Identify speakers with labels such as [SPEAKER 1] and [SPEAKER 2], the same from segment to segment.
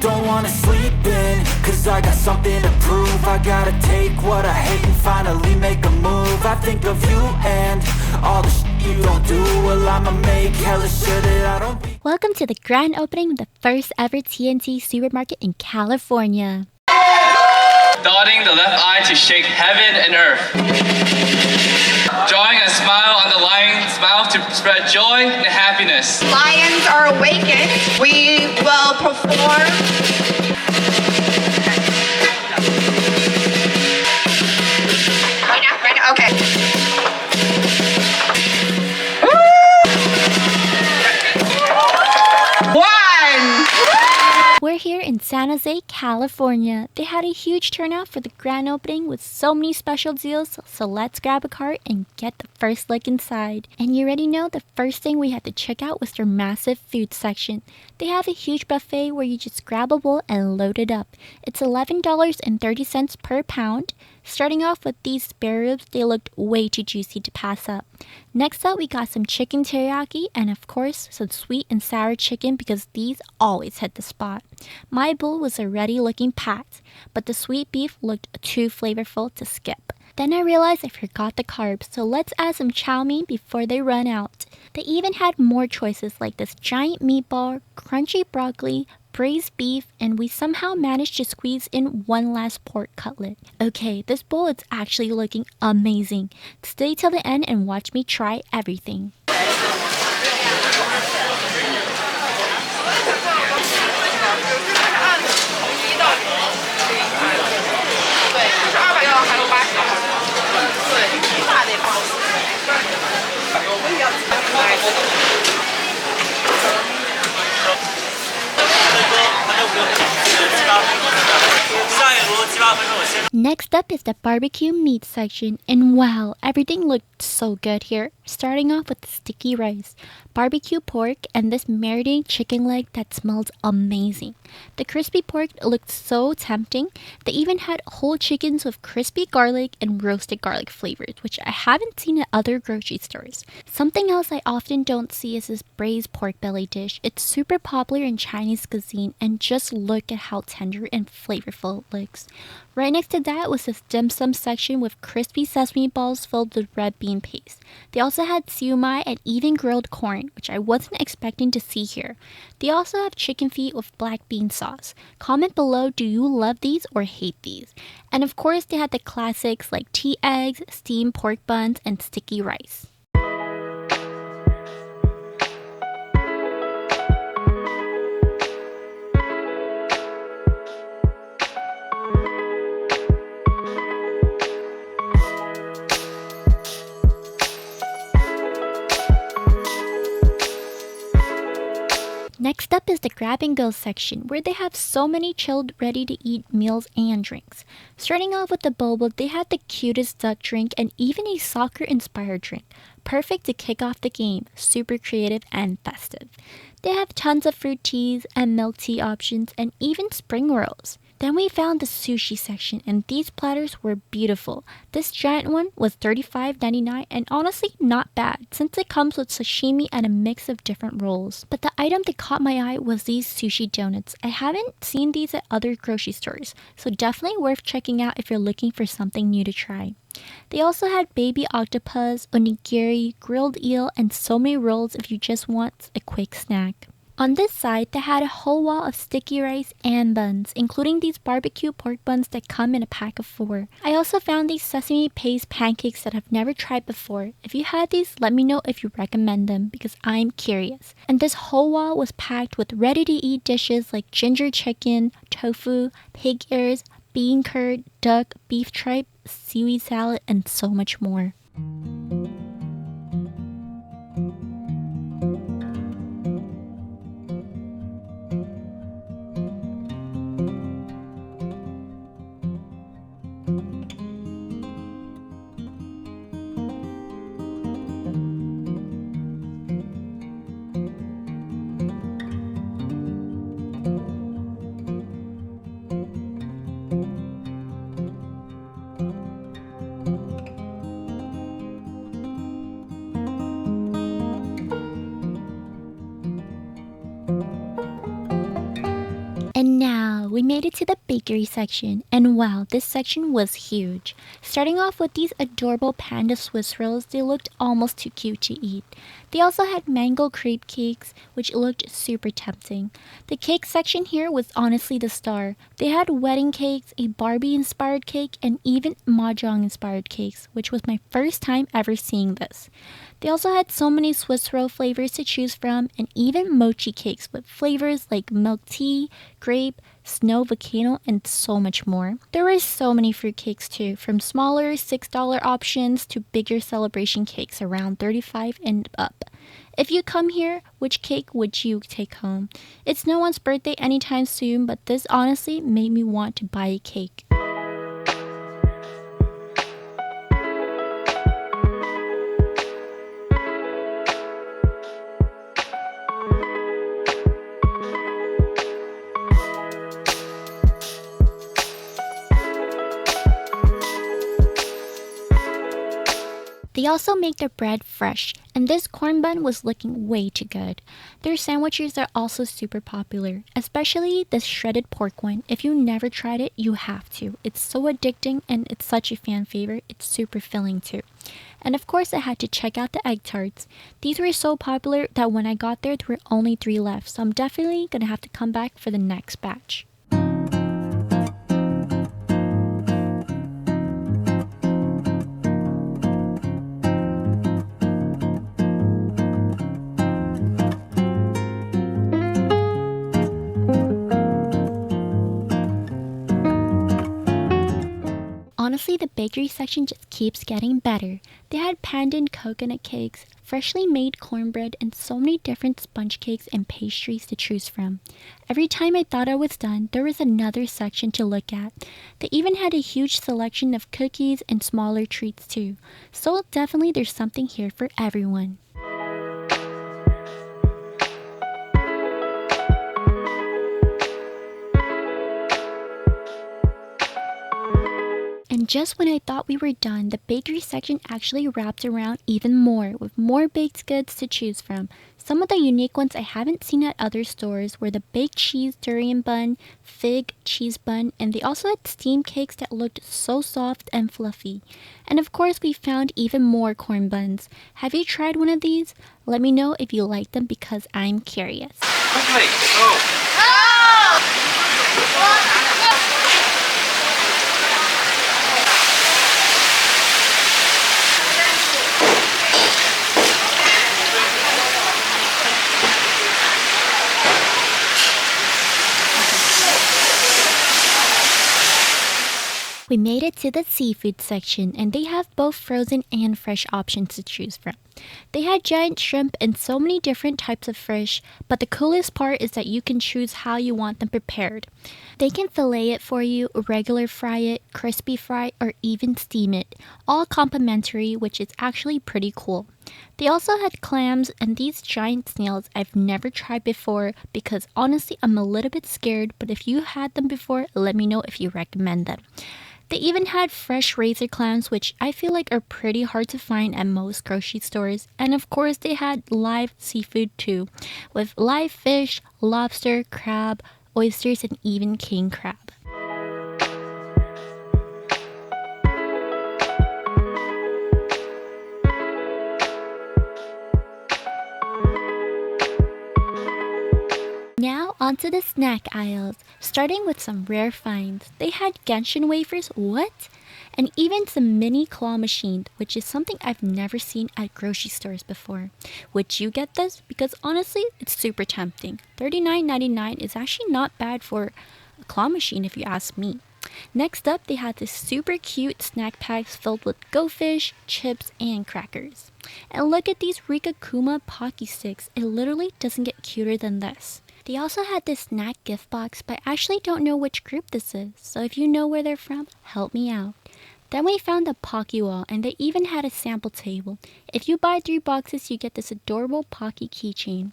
[SPEAKER 1] don't wanna sleep in, cause I got something to prove. I gotta take what I hate and finally make a move. I think of you and all the shit you don't do. Well, I'ma make hella sure that I don't be.
[SPEAKER 2] Welcome to the grand opening of the first ever T&T Supermarket in California.
[SPEAKER 3] Dotting the left eye to shake heaven and earth. Drawing a smile on the lion's mouth to spread joy and happiness.
[SPEAKER 4] Lions are awakened. We will perform. Right now, okay.
[SPEAKER 2] We're here in San Jose, California. They had a huge turnout for the grand opening with so many special deals, so let's grab a cart and get the first look inside. And you already know the first thing we had to check out was their massive food section. They have a huge buffet where you just grab a bowl and load it up. It's $11.30 per pound. Starting off with these spare ribs, they looked way too juicy to pass up. Next up, we got some chicken teriyaki and of course some sweet and sour chicken because these always hit the spot. My bowl was already looking packed, but the sweet beef looked too flavorful to skip. Then I realized I forgot the carbs, so let's add some chow mein before they run out. They even had more choices like this giant meatball, crunchy broccoli, braised beef, and we somehow managed to squeeze in one last pork cutlet. Okay, this bowl is actually looking amazing. Stay till the end and watch me try everything. Next up is the barbecue meat section, and wow, everything looked so good here. Starting off with the sticky rice, barbecue pork, and this marinated chicken leg that smells amazing. The crispy pork looked so tempting. They even had whole chickens with crispy garlic and roasted garlic flavors, which I haven't seen at other grocery stores. Something else I often don't see is this braised pork belly dish. It's super popular in Chinese cuisine, and just look at how tender and flavorful it looks. Right next to that was this dim sum section with crispy sesame balls filled with red bean paste. They also had siu mai and even grilled corn, which I wasn't expecting to see here. They also have chicken feet with black bean sauce. Comment below, do you love these or hate these? And of course, they had the classics like tea eggs, steamed pork buns, and sticky rice. Next up is the grab and go section, where they have so many chilled, ready to eat meals and drinks. Starting off with the boba, they had the cutest duck drink and even a soccer inspired drink. Perfect to kick off the game, super creative and festive. They have tons of fruit teas and milk tea options and even spring rolls. Then we found the sushi section, and these platters were beautiful. This giant one was $35.99 and honestly not bad since it comes with sashimi and a mix of different rolls. But the item that caught my eye was these sushi donuts. I haven't seen these at other grocery stores, so definitely worth checking out if you're looking for something new to try. They also had baby octopus, onigiri, grilled eel, and so many rolls if you just want a quick snack. On this side, they had a whole wall of sticky rice and buns, including these barbecue pork buns that come in a pack of 4. I also found these sesame paste pancakes that I've never tried before. If you had these, let me know if you recommend them because I'm curious. And this whole wall was packed with ready-to-eat dishes like ginger chicken, tofu, pig ears, bean curd, duck, beef tripe, seaweed salad, and so much more. And now we made it to the bakery section, and wow, this section was huge. Starting off with these adorable panda Swiss rolls, they looked almost too cute to eat. They also had mango crepe cakes, which looked super tempting. The cake section here was honestly the star. They had wedding cakes, a Barbie inspired cake, and even mahjong inspired cakes, which was my first time ever seeing this. They also had so many Swiss roll flavors to choose from, and even mochi cakes with flavors like milk tea, grape, snow volcano, and so much more. There were so many fruit cakes too, from smaller $6 options to bigger celebration cakes around $35 and up. If you come here, which cake would you take home? It's no one's birthday anytime soon, but this honestly made me want to buy a cake. They also make their bread fresh, and this corn bun was looking way too good. Their sandwiches are also super popular, especially the shredded pork one. If you never tried it, you have to. It's so addicting and it's such a fan favorite. It's super filling too. And of course, I had to check out the egg tarts. These were so popular that when I got there were only 3 left, so I'm definitely gonna have to come back for the next batch. Honestly, the bakery section just keeps getting better. They had pandan coconut cakes, freshly made cornbread, and so many different sponge cakes and pastries to choose from. Every time I thought I was done, there was another section to look at. They even had a huge selection of cookies and smaller treats too. So definitely there's something here for everyone. And just when I thought we were done, the bakery section actually wrapped around even more, with more baked goods to choose from. Some of the unique ones I haven't seen at other stores were the baked cheese durian bun, fig cheese bun, and they also had steamed cakes that looked so soft and fluffy. And of course, we found even more corn buns. Have you tried one of these? Let me know if you like them because I'm curious.
[SPEAKER 3] Quickly, go!
[SPEAKER 2] We made it to the seafood section, and they have both frozen and fresh options to choose from. They had giant shrimp and so many different types of fish, but the coolest part is that you can choose how you want them prepared. They can fillet it for you, regular fry it, crispy fry, or even steam it, all complimentary, which is actually pretty cool. They also had clams and these giant snails I've never tried before because honestly I'm a little bit scared, but if you had them before, let me know if you recommend them. They even had fresh razor clams, which I feel like are pretty hard to find at most grocery stores. And of course, they had live seafood too, with live fish, lobster, crab, oysters, and even king crab. Now onto the snack aisles, starting with some rare finds. They had Genshin wafers, what? And even some mini claw machines, which is something I've never seen at grocery stores before. Would you get this? Because honestly, it's super tempting. $39.99 is actually not bad for a claw machine if you ask me. Next up, they had this super cute snack packs filled with goldfish, chips, and crackers. And look at these Rikakuma Pocky sticks. It literally doesn't get cuter than this. They also had this snack gift box, but I actually don't know which group this is, so if you know where they're from, help me out. Then we found the Pocky wall, and they even had a sample table. If you buy 3 boxes, you get this adorable Pocky keychain.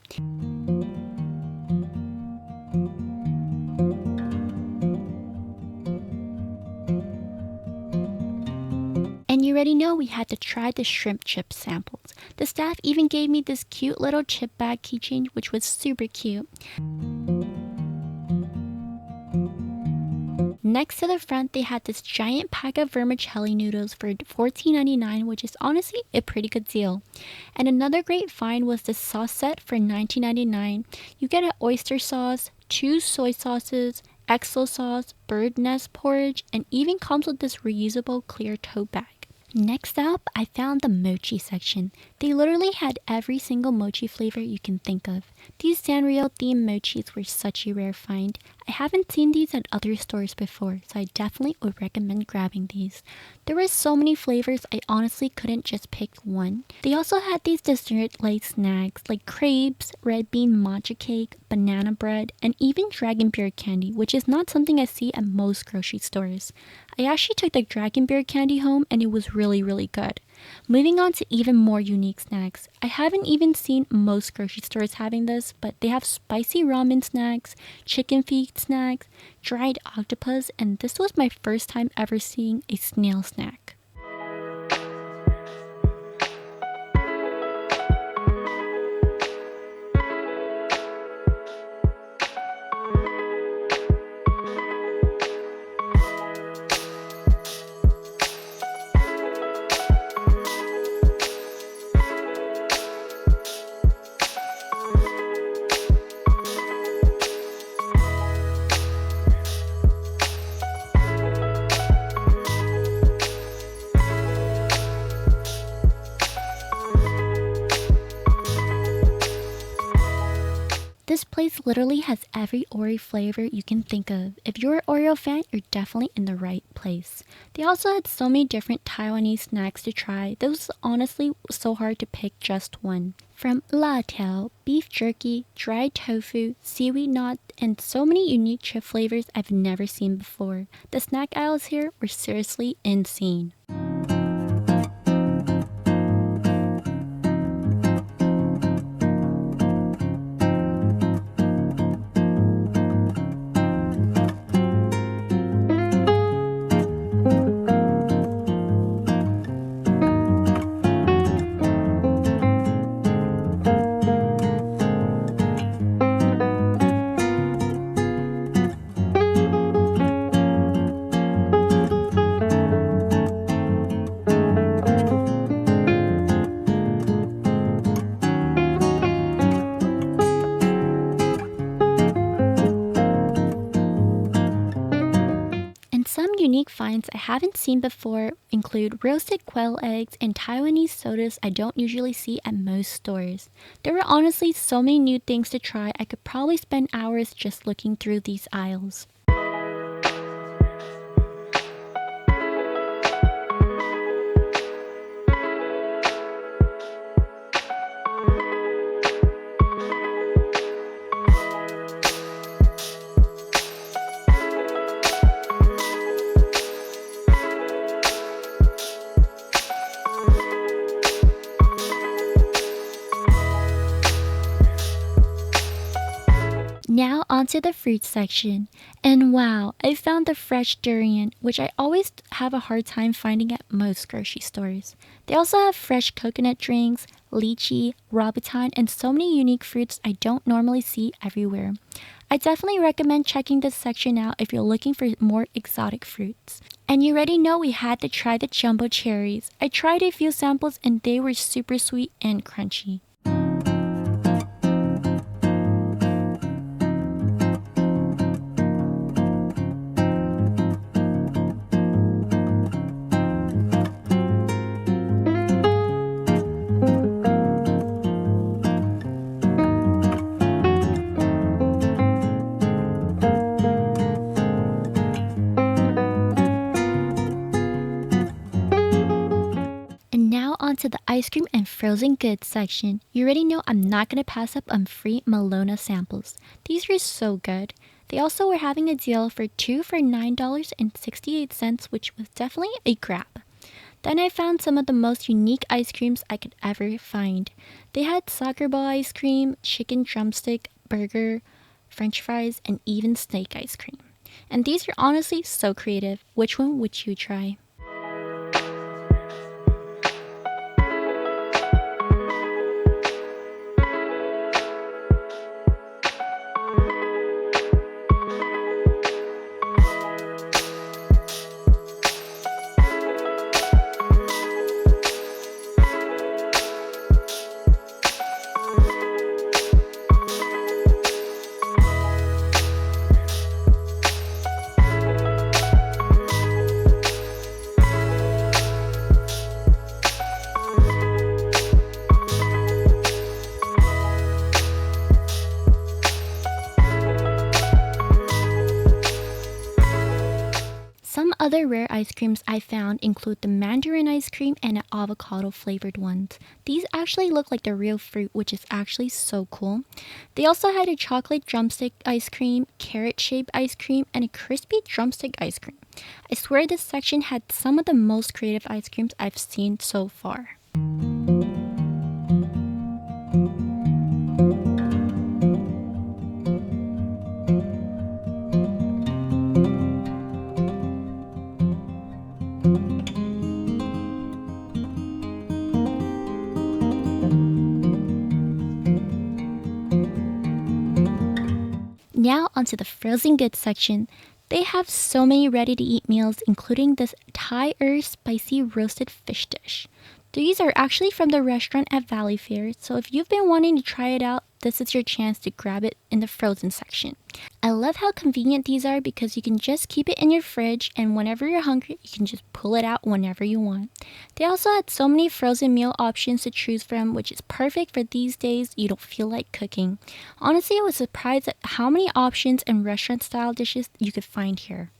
[SPEAKER 2] And you already know we had to try the shrimp chip samples. The staff even gave me this cute little chip bag keychain, which was super cute. Next to the front, they had this giant pack of vermicelli noodles for $14.99, which is honestly a pretty good deal. And another great find was this sauce set for $19.99. You get an oyster sauce, 2 soy sauces, XO sauce, bird nest porridge, and even comes with this reusable clear tote bag. Next up, I found the mochi section. They literally had every single mochi flavor you can think of. These Sanrio themed mochis were such a rare find. I haven't seen these at other stores before, so I definitely would recommend grabbing these. There were so many flavors, I honestly couldn't just pick one. They also had these dessert-like snacks like crepes, red bean matcha cake, banana bread, and even dragon beer candy, which is not something I see at most grocery stores. I actually took the dragon beer candy home and it was really good. Moving on to even more unique snacks. I haven't even seen most grocery stores having this, but they have spicy ramen snacks, chicken feet snacks, dried octopus, and this was my first time ever seeing a snail snack. This place literally has every Oreo flavor you can think of. If you're an Oreo fan, you're definitely in the right place. They also had so many different Taiwanese snacks to try. This was honestly so hard to pick just one. From la-tao, beef jerky, dried tofu, seaweed knot, and so many unique chip flavors I've never seen before. The snack aisles here were seriously insane. Some unique finds I haven't seen before include roasted quail eggs and Taiwanese sodas I don't usually see at most stores. There were honestly so many new things to try, I could probably spend hours just looking through these aisles. Now onto the fruit section, and wow, I found the fresh durian, which I always have a hard time finding at most grocery stores. They also have fresh coconut drinks, lychee, rambutan, and so many unique fruits I don't normally see everywhere. I definitely recommend checking this section out if you're looking for more exotic fruits. And you already know we had to try the jumbo cherries. I tried a few samples and they were super sweet and crunchy. Onto the ice cream and frozen goods section. You already know I'm not going to pass up on free Malona samples. These were so good. They also were having a deal for 2 for $9.68, which was definitely a grab. Then I found some of the most unique ice creams I could ever find. They had soccer ball ice cream, chicken drumstick, burger, french fries, and even snake ice cream. And these are honestly so creative. Which one would you try? other rare ice creams I found include the mandarin ice cream and an avocado flavored ones. These actually look like the real fruit, which is actually so cool. They also had a chocolate drumstick ice cream, carrot shaped ice cream, and a crispy drumstick ice cream. I swear this section had some of the most creative ice creams I've seen so far. Now onto the frozen goods section. They have so many ready-to-eat meals, including this Thai spicy roasted fish dish. These are actually from the restaurant at Valley Fair, so if you've been wanting to try it out, this is your chance to grab it in the frozen section. I love how convenient these are because you can just keep it in your fridge, and whenever you're hungry, you can just pull it out whenever you want. They also had so many frozen meal options to choose from, which is perfect for these days you don't feel like cooking. Honestly, I was surprised at how many options and restaurant-style dishes you could find here.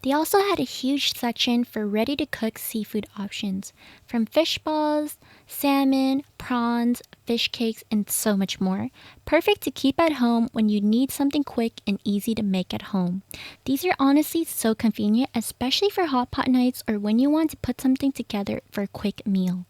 [SPEAKER 2] They also had a huge section for ready-to-cook seafood options, from fish balls, salmon, prawns, fish cakes, and so much more. Perfect to keep at home when you need something quick and easy to make at home. These are honestly so convenient, especially for hot pot nights or when you want to put something together for a quick meal.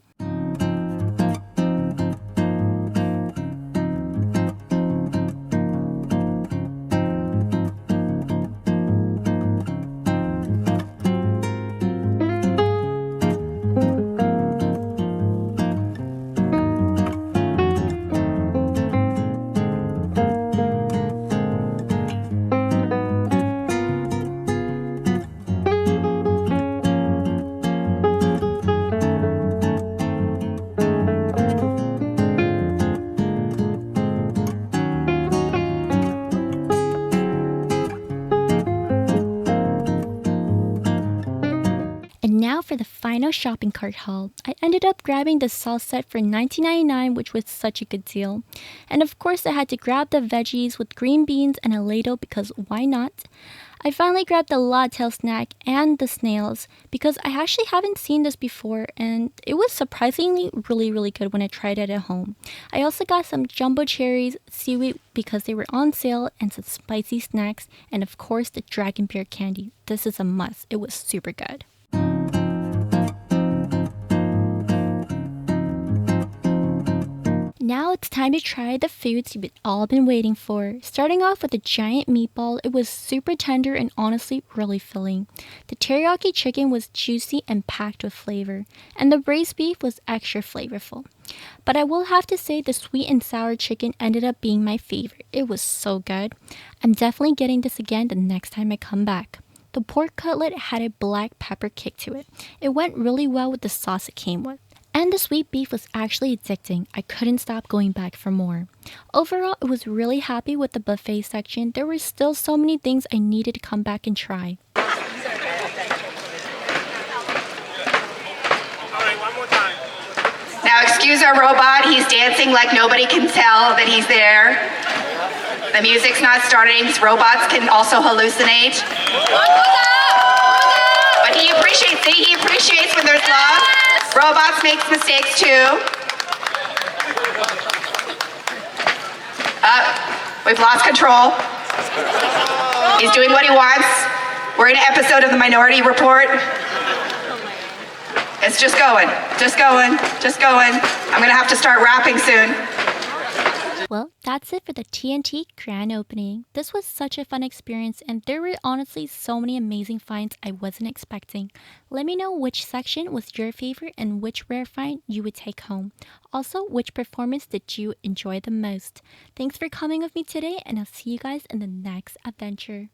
[SPEAKER 2] And now for the final shopping cart haul. I ended up grabbing the sauce set for $19.99, which was such a good deal. And of course I had to grab the veggies with green beans and a ladle because why not? I finally grabbed the latte snack and the snails because I actually haven't seen this before and it was surprisingly really good when I tried it at home. I also got some jumbo cherries, seaweed because they were on sale, and some spicy snacks, and of course the dragon beer candy. This is a must. It was super good. Now it's time to try the foods you've all been waiting for. Starting off with the giant meatball, it was super tender and honestly really filling. The teriyaki chicken was juicy and packed with flavor, and the braised beef was extra flavorful. But I will have to say the sweet and sour chicken ended up being my favorite. It was so good. I'm definitely getting this again the next time I come back. The pork cutlet had a black pepper kick to it. It went really well with the sauce it came with. And the sweet beef was actually addicting. I couldn't stop going back for more. Overall, I was really happy with the buffet section. There were still so many things I needed to come back and try.
[SPEAKER 4] Now excuse our robot, he's dancing like nobody can tell that he's there. The music's not starting, robots can also hallucinate. But he appreciates when there's love. Robots make mistakes too. We've lost control. He's doing what he wants. We're in an episode of the Minority Report. It's just going. I'm gonna have to start rapping soon.
[SPEAKER 2] Well, that's it for the T&T grand opening. This was such a fun experience, and there were honestly so many amazing finds I wasn't expecting. Let me know which section was your favorite and which rare find you would take home. Also, which performance did you enjoy the most? Thanks for coming with me today, and I'll see you guys in the next adventure.